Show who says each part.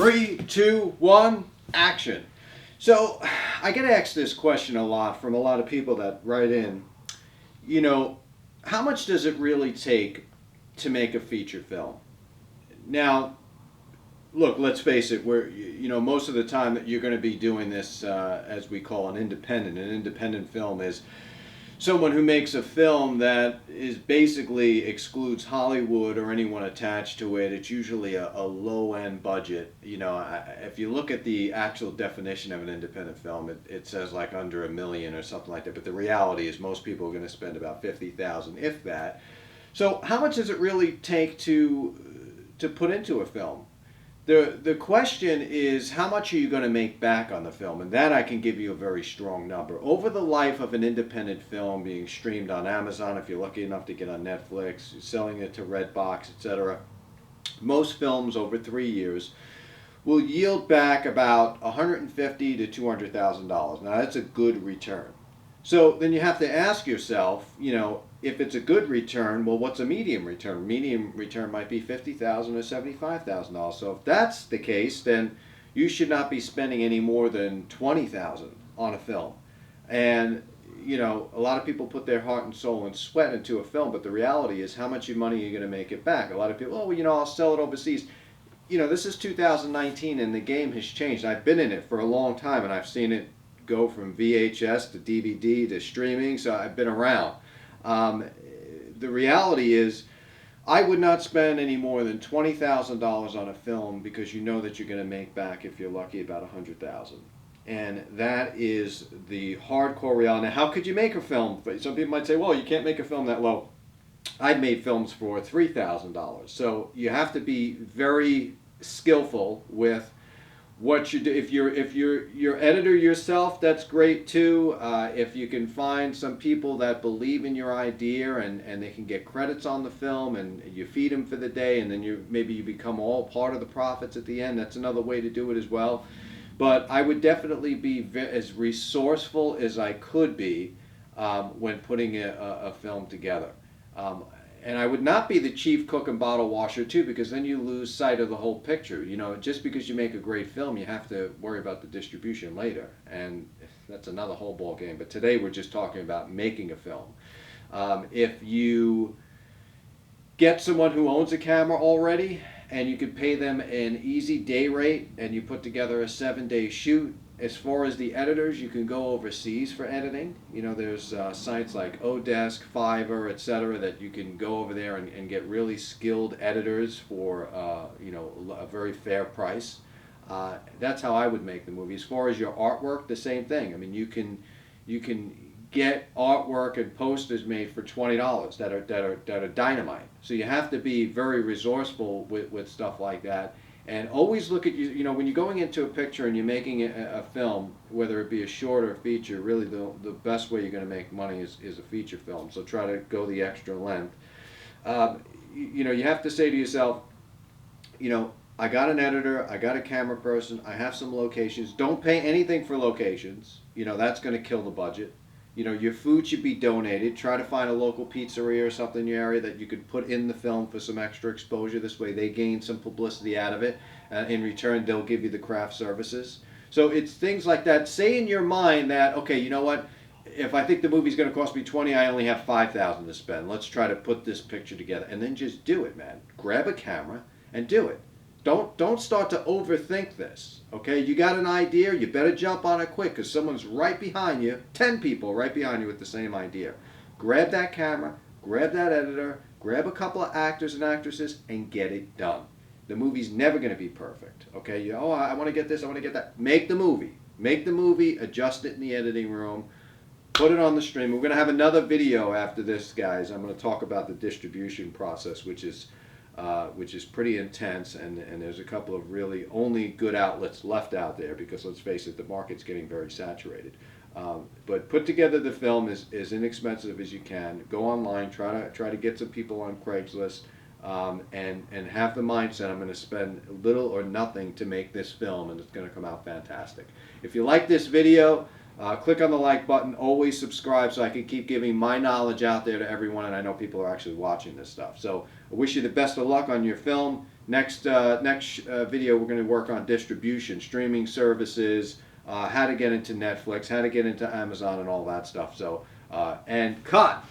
Speaker 1: Three, two, one, action. So, I get asked this question a lot from a lot of people that write in. You know, how much does it really take to make a feature film? Now, look, let's face it. Most of the time that you're going to be doing this, as we call an independent. An independent film is someone who makes a film that is basically excludes Hollywood or anyone attached to it. It's usually a low end budget. If you look at the actual definition of an independent film, it says like under $1 million or something like that. But the reality is most people are going to spend about 50,000, if that. So how much does it really take to put into a film? The question is, how much are you going to make back on the film? And that I can give you a very strong number. Over the life of an independent film being streamed on Amazon, if you're lucky enough to get on Netflix, selling it to Redbox, etc., most films over 3 years will yield back about $150,000 to $200,000. Now that's a good return. So then you have to ask yourself, if it's a good return, well, what's a medium return? Medium return might be $50,000 or $75,000. So if that's the case, then you should not be spending any more than $20,000 on a film. And a lot of people put their heart and soul and sweat into a film, but the reality is, how much money are you going to make it back? A lot of people, I'll sell it overseas. This is 2019 and the game has changed. I've been in it for a long time and I've seen it go from VHS to DVD to streaming, so I've been around. The reality is, I would not spend any more than $20,000 on a film, because you know that you're going to make back, if you're lucky, about $100,000. And that is the hardcore reality. Now, how could you make a film? Some people might say, well, you can't make a film that low. I've made films for $3,000. So you have to be very skillful with what you do. If you're your editor yourself, that's great too. If you can find some people that believe in your idea and they can get credits on the film, and you feed them for the day, and then maybe you become all part of the profits at the end. That's another way to do it as well. But I would definitely be as resourceful as I could be when putting a film together. And I would not be the chief cook and bottle washer too, because then you lose sight of the whole picture. Just because you make a great film, you have to worry about the distribution later, and that's another whole ball game. But today we're just talking about making a film. If you get someone who owns a camera already, and you could pay them an easy day rate, and you put together a 7-day shoot. As far as the editors, you can go overseas for editing. There's sites like Odesk, Fiverr, etc., that you can go over there and get really skilled editors for a very fair price. That's how I would make the movie. As far as your artwork, the same thing. I mean, you can get artwork and posters made for $20 that are dynamite. So you have to be very resourceful with stuff like that. And always look at, when you're going into a picture and you're making a film, whether it be a short or a feature, really the best way you're going to make money is a feature film. So try to go the extra length. You have to say to yourself, I got an editor, I got a camera person, I have some locations. Don't pay anything for locations. That's going to kill the budget. Your food should be donated. Try to find a local pizzeria or something in your area that you could put in the film for some extra exposure. This way they gain some publicity out of it. In return, they'll give you the craft services. So it's things like that. Say in your mind that, okay, you know what? If I think the movie's going to cost me $20, I only have $5,000 to spend. Let's try to put this picture together. And then just do it, man. Grab a camera and do it. Don't start to overthink this, okay? You got an idea, you better jump on it quick, because someone's right behind you, 10 people right behind you with the same idea. Grab that camera, grab that editor, grab a couple of actors and actresses, and get it done. The movie's never going to be perfect, okay? I want to get this, I want to get that. Make the movie. Make the movie, adjust it in the editing room, put it on the stream. We're going to have another video after this, guys. I'm going to talk about the distribution process, which is pretty intense, and there's a couple of really only good outlets left out there, because let's face it, the market's getting very saturated. But put together the film as inexpensive as you can. Go online, try to get some people on Craigslist, and have the mindset, I'm going to spend little or nothing to make this film, and it's going to come out fantastic. If you like this video, click on the like button. Always subscribe so I can keep giving my knowledge out there to everyone, and I know people are actually watching this stuff. So I wish you the best of luck on your film. Next video, we're going to work on distribution, streaming services, how to get into Netflix, how to get into Amazon, and all that stuff. So, and cut.